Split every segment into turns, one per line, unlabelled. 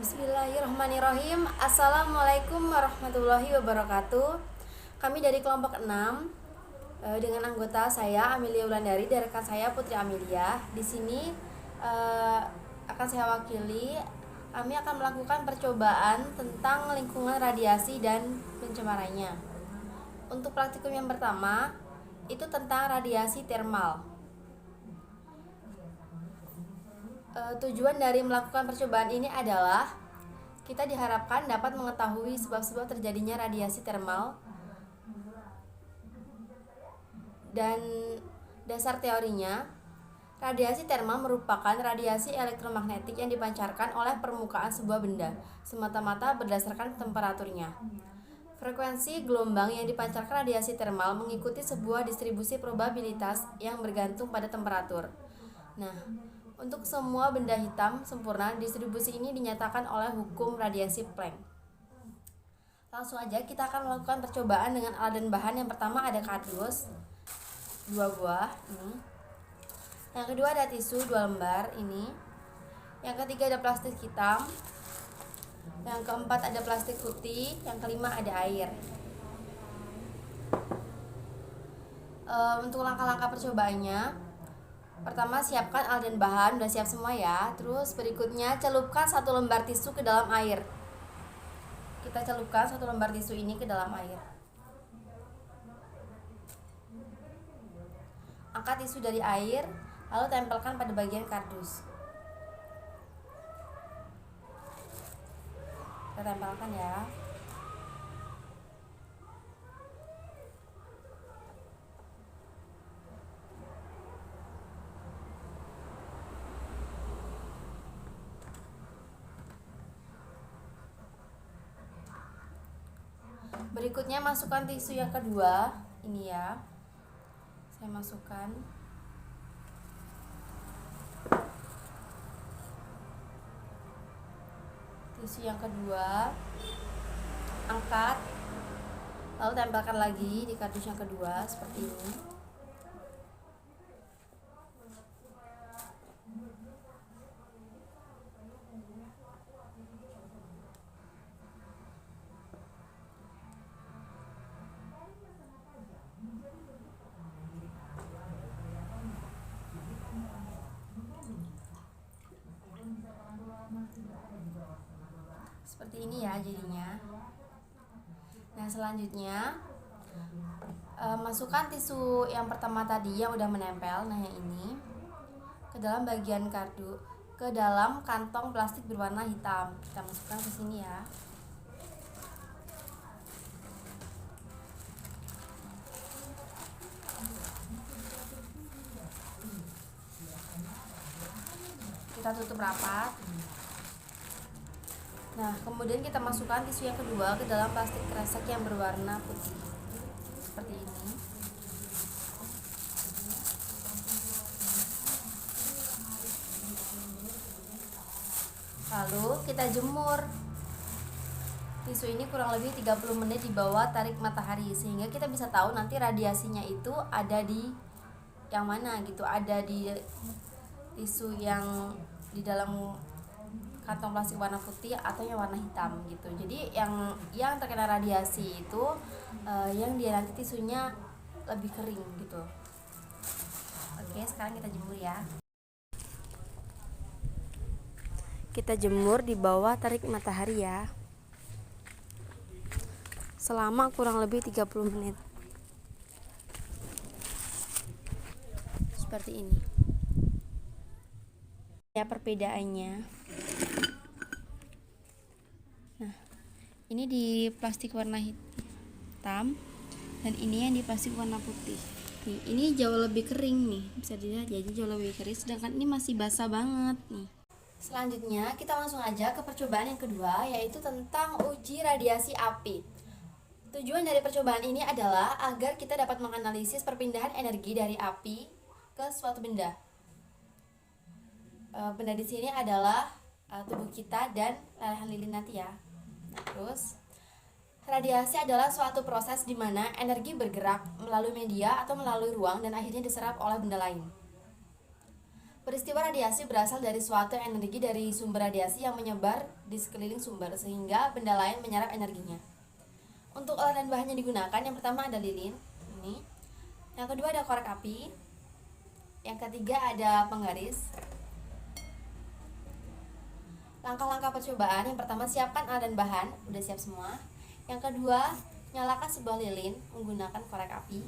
Bismillahirrahmanirrahim. Assalamualaikum warahmatullahi wabarakatuh. Kami dari kelompok 6 dengan anggota saya Amelia Wulandari dan rekan saya Putri Amelia. Di sini akan saya wakili. Kami akan melakukan percobaan tentang lingkungan radiasi dan pencemarannya. Untuk praktikum yang pertama itu tentang radiasi termal. Tujuan dari melakukan percobaan ini adalah kita diharapkan dapat mengetahui sebab-sebab terjadinya radiasi termal dan dasar teorinya. Radiasi termal merupakan radiasi elektromagnetik yang dipancarkan oleh permukaan sebuah benda semata-mata berdasarkan temperaturnya. Frekuensi gelombang yang dipancarkan radiasi termal mengikuti sebuah distribusi probabilitas yang bergantung pada temperatur. Nah, untuk semua benda hitam sempurna, distribusi ini dinyatakan oleh hukum radiasi Planck. Langsung aja kita akan melakukan percobaan dengan alat dan bahan. Yang pertama ada kardus 2 buah ini. Yang kedua ada tisu 2 lembar ini. Yang ketiga ada plastik hitam. Yang keempat ada plastik putih. Yang kelima ada air. Untuk langkah-langkah percobaannya, pertama siapkan alat dan bahan, udah siap semua ya. Terus berikutnya celupkan 1 lembar tisu ke dalam air. Kita celupkan 1 lembar tisu ini ke dalam air. Angkat tisu dari air, lalu tempelkan pada bagian kardus. Kita tempelkan ya. Berikutnya masukkan tisu yang kedua. Ini ya. Saya masukkan. Tisu yang kedua. Angkat. Lalu tempelkan lagi di kardus yang kedua seperti ini. Seperti ini ya jadinya. Nah selanjutnya masukkan tisu yang pertama tadi yang udah menempel, nah yang ini, ke dalam bagian kardus, ke dalam kantong plastik berwarna hitam. Kita masukkan ke sini ya. Kita tutup rapat. Nah, kemudian kita masukkan tisu yang kedua ke dalam plastik kresek yang berwarna putih. Seperti ini. Lalu kita jemur. Tisu ini kurang lebih 30 menit di bawah terik matahari sehingga kita bisa tahu nanti radiasinya itu ada di yang mana gitu, ada di tisu yang di dalam kantong plastik warna putih atau yang warna hitam gitu. Jadi yang terkena radiasi itu yang dia nanti tisunya lebih kering gitu. Oke, sekarang kita jemur ya. Kita jemur di bawah terik matahari ya. Selama kurang lebih 30 menit. Seperti ini. Ya perbedaannya. Nah, ini di plastik warna hitam dan ini yang di plastik warna putih. Nih, ini jauh lebih kering nih, bisa dilihat ya, jauh lebih kering, sedangkan ini masih basah banget nih. Selanjutnya kita langsung aja ke percobaan yang kedua, yaitu tentang uji radiasi api. Tujuan dari percobaan ini adalah agar kita dapat menganalisis perpindahan energi dari api ke suatu benda. Benda di sini adalah tubuh kita dan lelehan lilin nanti ya. Nah, terus radiasi adalah suatu proses di mana energi bergerak melalui media atau melalui ruang dan akhirnya diserap oleh benda lain. Peristiwa radiasi berasal dari suatu energi dari sumber radiasi yang menyebar di sekeliling sumber sehingga benda lain menyerap energinya. Untuk alat dan bahan yang digunakan, yang pertama ada lilin, ini. Yang kedua ada korek api. Yang ketiga ada penggaris. Langkah-langkah percobaan, yang pertama siapkan alat dan bahan, udah siap semua. Yang kedua, nyalakan sebuah lilin menggunakan korek api.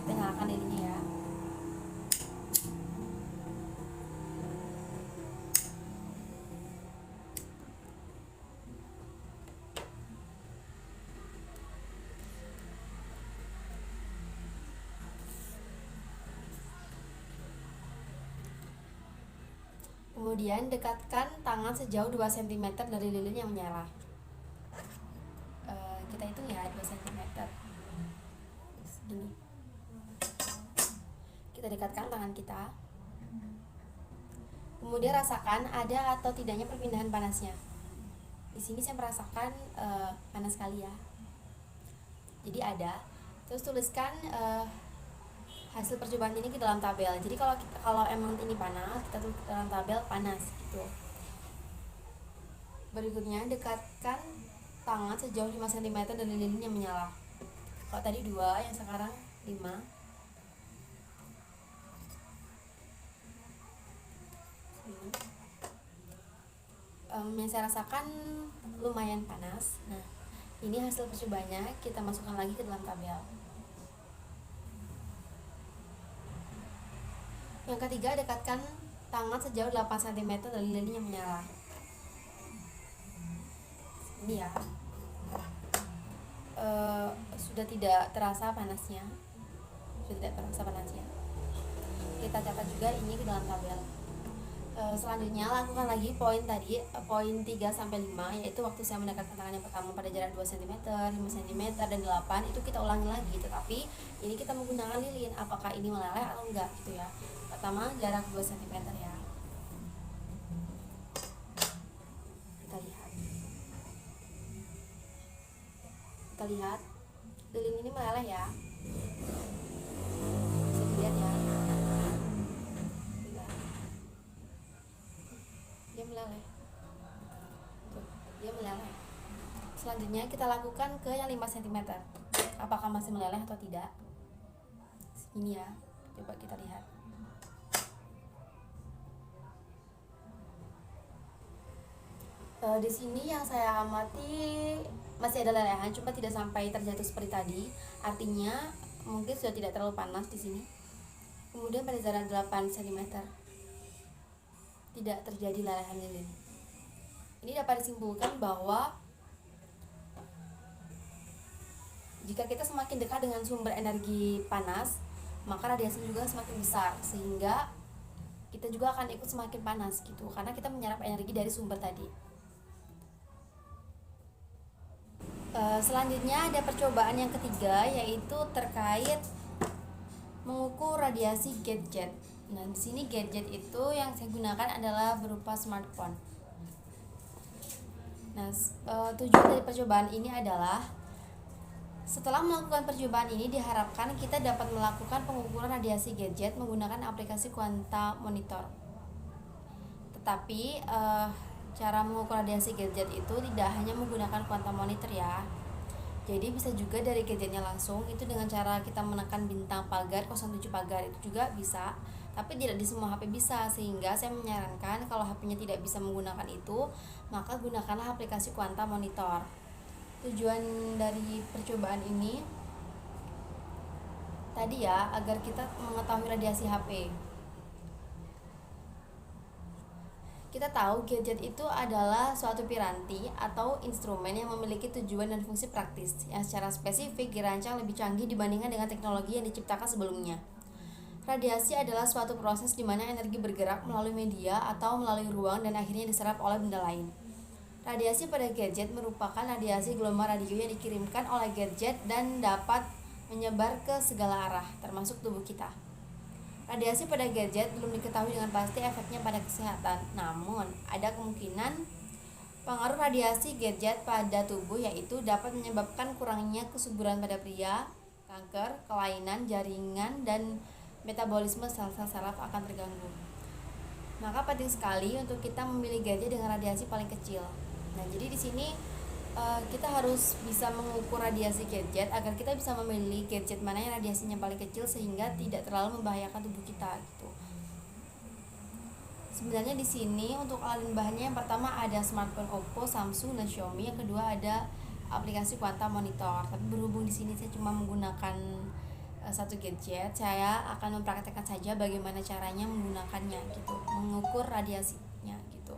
Kita nyalakan lilinnya ya. Kemudian dekatkan tangan sejauh 2 cm dari lilin yang menyala. Kita hitung ya, 2 cm. Segini. Kita dekatkan tangan kita. Kemudian rasakan ada atau tidaknya perpindahan panasnya. Di sini saya merasakan panas sekali ya. Jadi ada. Terus tuliskan hasil percobaan ini ke dalam tabel. Jadi kalau emang ini panas, kita tulis dalam tabel panas gitu. Berikutnya dekatkan tangan sejauh 5 cm dari lilin yang menyala. Kalau tadi 2, yang sekarang 5. Yang saya rasakan lumayan panas. Nah, ini hasil percobaannya, kita masukkan lagi ke dalam tabel. Yang ketiga, dekatkan tangan sejauh 8 cm dari lilin yang menyala. Ini ya. Sudah tidak terasa panasnya. Kita catat juga ini ke dalam tabel. Selanjutnya lakukan lagi poin tadi, poin 3 sampai 5, yaitu waktu saya mendekatkan tangan yang pertama pada jarak 2 cm, 5 cm dan 8, itu kita ulangi lagi, tetapi ini kita menggunakan lilin. Apakah ini meleleh atau enggak gitu ya. Pertama jarak 2 cm ya. Kita lihat lilin ini meleleh ya. Bisa dilihat ya. Dia meleleh. Selanjutnya kita lakukan ke yang 5 cm. Apakah masih meleleh atau tidak? Ini ya. Coba kita lihat. Di sini yang saya amati masih ada lelehan, cuma tidak sampai terjatuh seperti tadi. Artinya mungkin sudah tidak terlalu panas di sini. Kemudian pada jarak 8 cm tidak terjadi lelehan lilin. Ini dapat disimpulkan bahwa jika kita semakin dekat dengan sumber energi panas, maka radiasi juga semakin besar, sehingga kita juga akan ikut semakin panas gitu, karena kita menyerap energi dari sumber tadi. Selanjutnya ada percobaan yang ketiga, yaitu terkait mengukur radiasi gadget. Nah, di sini gadget itu yang saya gunakan adalah berupa smartphone. Nah, tujuan dari percobaan ini adalah setelah melakukan percobaan ini diharapkan kita dapat melakukan pengukuran radiasi gadget menggunakan aplikasi Quanta Monitor. Tetapi cara mengukur radiasi gadget itu tidak hanya menggunakan Quanta Monitor ya. Jadi bisa juga dari gadgetnya langsung, itu dengan cara kita menekan bintang pagar 07 pagar itu juga bisa. Tapi tidak di semua HP bisa, sehingga saya menyarankan kalau HP-nya tidak bisa menggunakan itu, maka gunakanlah aplikasi Quanta Monitor. Tujuan dari percobaan ini tadi ya, agar kita mengetahui radiasi HP. Kita tahu gadget itu adalah suatu piranti atau instrumen yang memiliki tujuan dan fungsi praktis yang secara spesifik dirancang lebih canggih dibandingkan dengan teknologi yang diciptakan sebelumnya. Radiasi adalah suatu proses di mana energi bergerak melalui media atau melalui ruang dan akhirnya diserap oleh benda lain. Radiasi pada gadget merupakan radiasi gelombang radio yang dikirimkan oleh gadget dan dapat menyebar ke segala arah, termasuk tubuh kita. Radiasi pada gadget belum diketahui dengan pasti efeknya pada kesehatan, namun ada kemungkinan pengaruh radiasi gadget pada tubuh, yaitu dapat menyebabkan kurangnya kesuburan pada pria, kanker, kelainan jaringan, dan metabolisme sel-sel saraf akan terganggu. Maka penting sekali untuk kita memilih gadget dengan radiasi paling kecil. Nah, jadi di sini kita harus bisa mengukur radiasi gadget agar kita bisa memilih gadget mana yang radiasinya paling kecil sehingga tidak terlalu membahayakan tubuh kita gitu. Sebenarnya di sini untuk alat dan bahannya yang pertama ada smartphone Oppo, Samsung, dan Xiaomi. Yang kedua ada aplikasi Quantum Monitor. Tapi berhubung di sini saya cuma menggunakan satu gadget, saya akan mempraktekkan saja bagaimana caranya menggunakannya gitu, mengukur radiasinya gitu.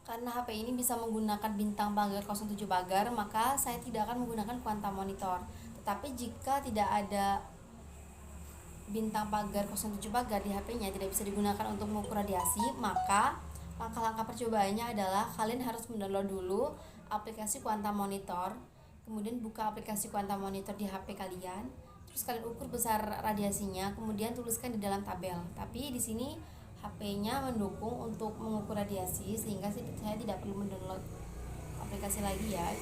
Karena HP ini bisa menggunakan bintang pagar 07 pagar, maka saya tidak akan menggunakan Quantum Monitor. Tetapi jika tidak ada bintang pagar 07 pagar di HP-nya, tidak bisa digunakan untuk mengukur radiasi, maka langkah-langkah percobaannya adalah kalian harus mendownload dulu aplikasi Quantum Monitor, kemudian buka aplikasi Quantum Monitor di HP kalian, terus kalian ukur besar radiasinya, kemudian tuliskan di dalam tabel. Tapi di sini HP-nya mendukung untuk mengukur radiasi sehingga saya tidak perlu mendownload aplikasi lagi ya.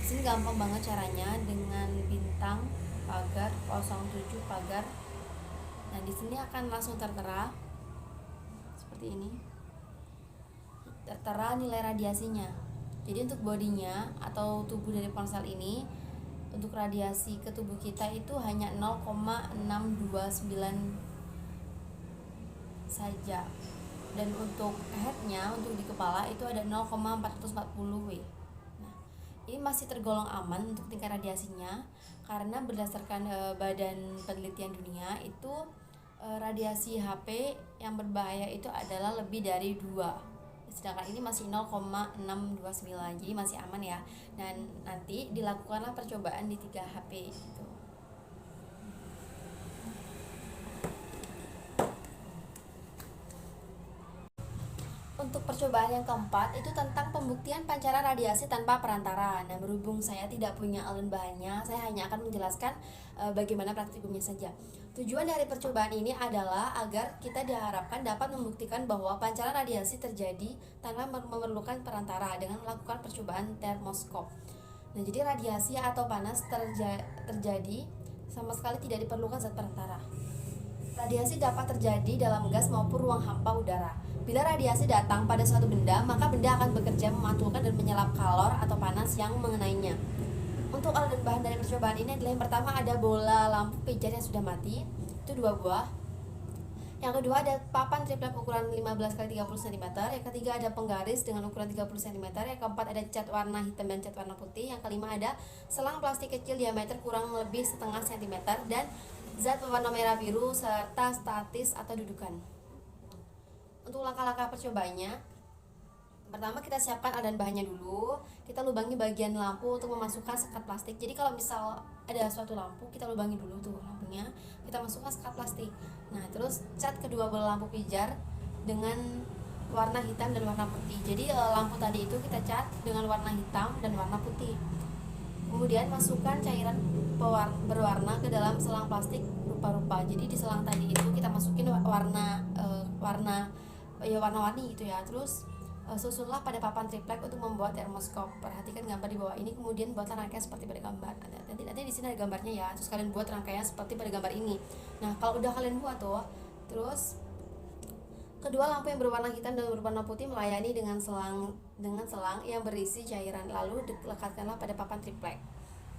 Di sini gampang banget caranya dengan bintang pagar 07 pagar. Nah, di sini akan langsung tertera seperti ini. Tertera nilai radiasinya. Jadi untuk bodinya atau tubuh dari ponsel ini, untuk radiasi ke tubuh kita itu hanya 0,629 saja. Dan untuk headnya, untuk di kepala itu ada 0,440 W. Nah, ini masih tergolong aman untuk tingkat radiasinya karena berdasarkan Badan Penelitian Dunia itu radiasi HP yang berbahaya itu adalah lebih dari 2, sedangkan ini masih 0,629, jadi masih aman ya. Dan nanti dilakukanlah percobaan di 3 HP gitu. Untuk percobaan yang keempat itu tentang pembuktian pancaran radiasi tanpa perantara. Nah, berhubung saya tidak punya alat bahannya, saya hanya akan menjelaskan bagaimana praktikumnya saja. Tujuan dari percobaan ini adalah agar kita diharapkan dapat membuktikan bahwa pancaran radiasi terjadi tanpa memerlukan perantara dengan melakukan percobaan termoskop. Nah, jadi radiasi atau panas terjadi sama sekali tidak diperlukan zat perantara. Radiasi dapat terjadi dalam gas maupun ruang hampa udara. Bila radiasi datang pada suatu benda, maka benda akan bekerja memantulkan dan menyerap kalor atau panas yang mengenainya. Untuk alat dan bahan dari percobaan ini adalah yang pertama ada bola lampu pijar yang sudah mati, itu 2 buah. Yang kedua ada papan triplek ukuran 15x30 cm. Yang ketiga ada penggaris dengan ukuran 30 cm. Yang keempat ada cat warna hitam dan cat warna putih. Yang kelima ada selang plastik kecil diameter kurang lebih setengah cm dan zat pewarna merah biru serta statis atau dudukan. Untuk langkah-langkah percobaannya, pertama kita siapkan alat dan bahannya dulu. Kita lubangi bagian lampu untuk memasukkan sekat plastik. Jadi kalau misal ada suatu lampu, kita lubangi dulu tuh lampunya, kita masukkan sekat plastik. Nah, terus cat kedua bola lampu pijar dengan warna hitam dan warna putih. Jadi lampu tadi itu kita cat dengan warna hitam dan warna putih. Kemudian masukkan cairan berwarna ke dalam selang plastik rupa-rupa. Jadi di selang tadi itu kita masukin warna-warni gitu ya. Terus susunlah pada papan triplek untuk membuat termoskop. Perhatikan gambar di bawah ini, kemudian buatlah rangkaian seperti pada gambar. Nanti di sini ada gambarnya ya. Terus kalian buat rangkaian seperti pada gambar ini. Nah, kalau udah kalian buat tuh, terus kedua lampu yang berwarna hitam dan berwarna putih melayani dengan selang yang berisi cairan, lalu lekatkanlah pada papan triplek.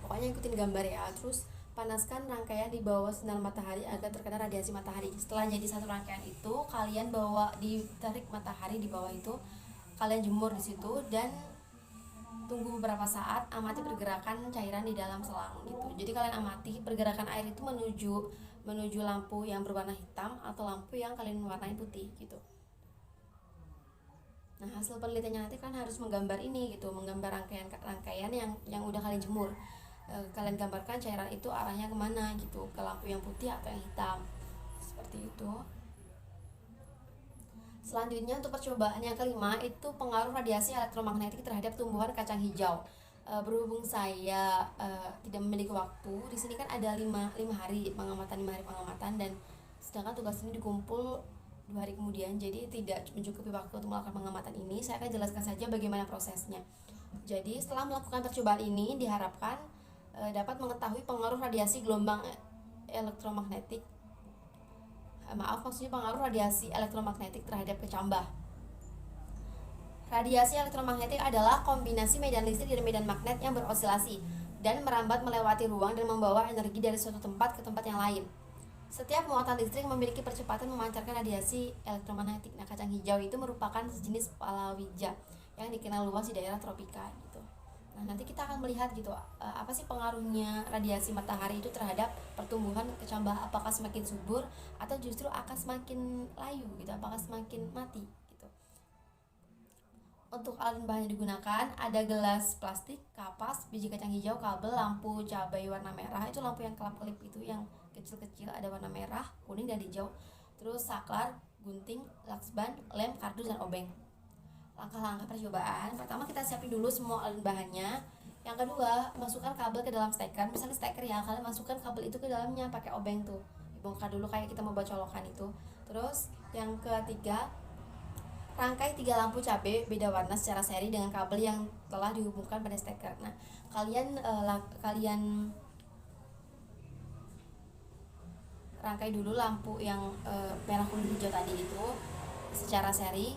Pokoknya ikutin gambar ya. Terus panaskan rangkaian di bawah sinar matahari agar terkena radiasi matahari. Setelah jadi satu rangkaian itu, kalian ditarik matahari di bawah itu, kalian jemur di situ dan tunggu beberapa saat, amati pergerakan cairan di dalam selang gitu. Jadi kalian amati pergerakan air itu menuju lampu yang berwarna hitam atau lampu yang kalian warnai putih gitu. Nah, hasil penelitiannya nanti kan harus menggambar ini gitu, menggambar rangkaian yang udah kalian jemur. Kalian gambarkan cairan itu arahnya kemana gitu, ke lampu yang putih atau yang hitam, seperti itu. Selanjutnya untuk percobaan yang kelima itu pengaruh radiasi elektromagnetik terhadap tumbuhan kacang hijau. Berhubung saya tidak memiliki waktu, di sini kan ada 5 hari pengamatan dan sedangkan tugas ini dikumpul 2 hari kemudian, jadi tidak mencukupi waktu untuk melakukan pengamatan ini. Saya akan jelaskan saja bagaimana prosesnya. Jadi setelah melakukan percobaan ini diharapkan dapat mengetahui pengaruh radiasi gelombang elektromagnetik. Maksudnya pengaruh radiasi elektromagnetik terhadap kecambah. Radiasi elektromagnetik adalah kombinasi medan listrik dan medan magnet yang berosilasi dan merambat melewati ruang dan membawa energi dari suatu tempat ke tempat yang lain. Setiap muatan listrik memiliki percepatan memancarkan radiasi elektromagnetik. Nah, kacang hijau itu merupakan sejenis palawija yang dikenal luas di daerah tropika gitu. Nah, nanti kita akan melihat gitu apa sih pengaruhnya radiasi matahari itu terhadap pertumbuhan kecambah, apakah semakin subur atau justru akan semakin layu gitu, apakah semakin mati gitu. Untuk alat bahan yang digunakan ada gelas plastik, kapas, biji kacang hijau, kabel, lampu cabai warna merah, itu lampu yang kelap-kelip itu yang kecil-kecil ada warna merah, kuning dan hijau. Terus saklar, gunting, laksban, lem, kardus dan obeng. Langkah-langkah percobaan, pertama kita siapin dulu semua alat bahannya. Yang kedua, masukkan kabel ke dalam steker, misalnya steker ya, kalian masukkan kabel itu ke dalamnya pakai obeng tuh, dibongkar dulu kayak kita mau buat colokan itu. Terus yang ketiga, rangkai 3 lampu cabai beda warna secara seri dengan kabel yang telah dihubungkan pada steker. Nah, kalian rangkai dulu lampu yang merah kuning hijau tadi itu secara seri,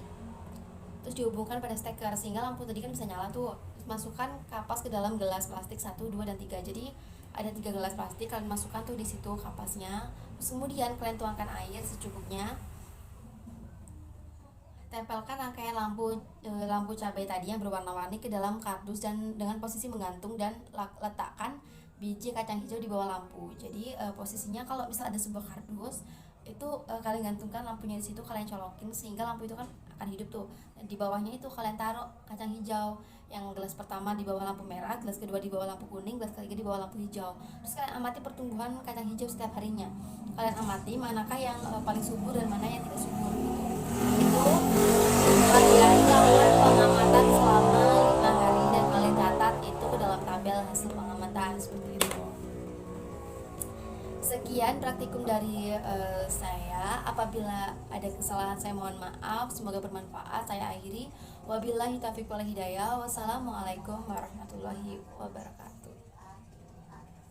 terus dihubungkan pada steker sehingga lampu tadi kan bisa nyala tuh. Terus masukkan kapas ke dalam gelas plastik 1, 2, dan 3. Jadi ada 3 gelas plastik, kalian masukkan tuh di situ kapasnya. Terus kemudian kalian tuangkan air secukupnya. Tempelkan rangkaian lampu cabai tadi yang berwarna-warni ke dalam kardus dan dengan posisi menggantung, dan letakkan biji kacang hijau di bawah lampu. Jadi posisinya kalau misal ada sebuah kardus itu kalian gantungkan lampunya di situ, kalian colokin sehingga lampu itu kan akan hidup tuh. Dan di bawahnya itu kalian taruh kacang hijau. Yang gelas pertama di bawah lampu merah, gelas kedua di bawah lampu kuning, gelas ketiga di bawah lampu hijau. Terus kalian amati pertumbuhan kacang hijau setiap harinya. Kalian amati manakah yang paling subur dan mana yang tidak subur gitu. Itu kalian lakukan pengamatan selama 5 hari dan kalian catat itu ke dalam tabel hasil pengamatan seperti itu. Sekian praktikum dari saya. Apabila ada kesalahan saya mohon maaf. Semoga bermanfaat. Saya akhiri. Wabillahi taufiq wal hidayah. Wassalamualaikum warahmatullahi wabarakatuh.